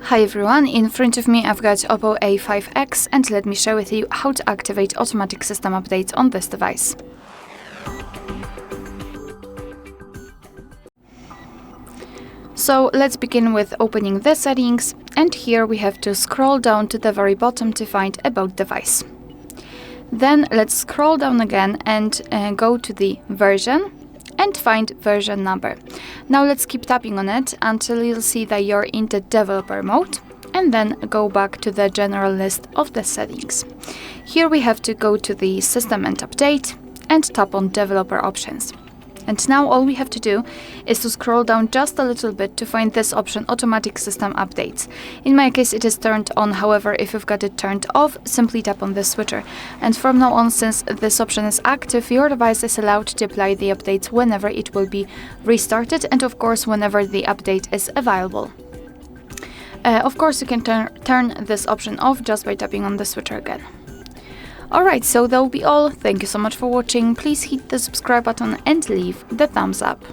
Hi everyone, in front of me I've got OPPO A5x and let me share with you how to activate automatic system updates on this device. So let's begin with opening the settings, and here we have to scroll down to the very bottom to find About Device. Then let's scroll down again and go to the version and find version number. Now let's keep tapping on it until you'll see that you're in the developer mode, and then go back to the general list of the settings. Here we have to go to the system and update and tap on developer options. And now all we have to do is to scroll down just a little bit to find this option, automatic system updates. In my case it is turned on, however if you've got it turned off, simply tap on the switcher. And from now on, since this option is active, your device is allowed to apply the updates whenever it will be restarted, and of course whenever the update is available. Of course you can turn this option off just by tapping on the switcher again. Alright, so that will be all. Thank you so much for watching. Please hit the subscribe button and leave the thumbs up.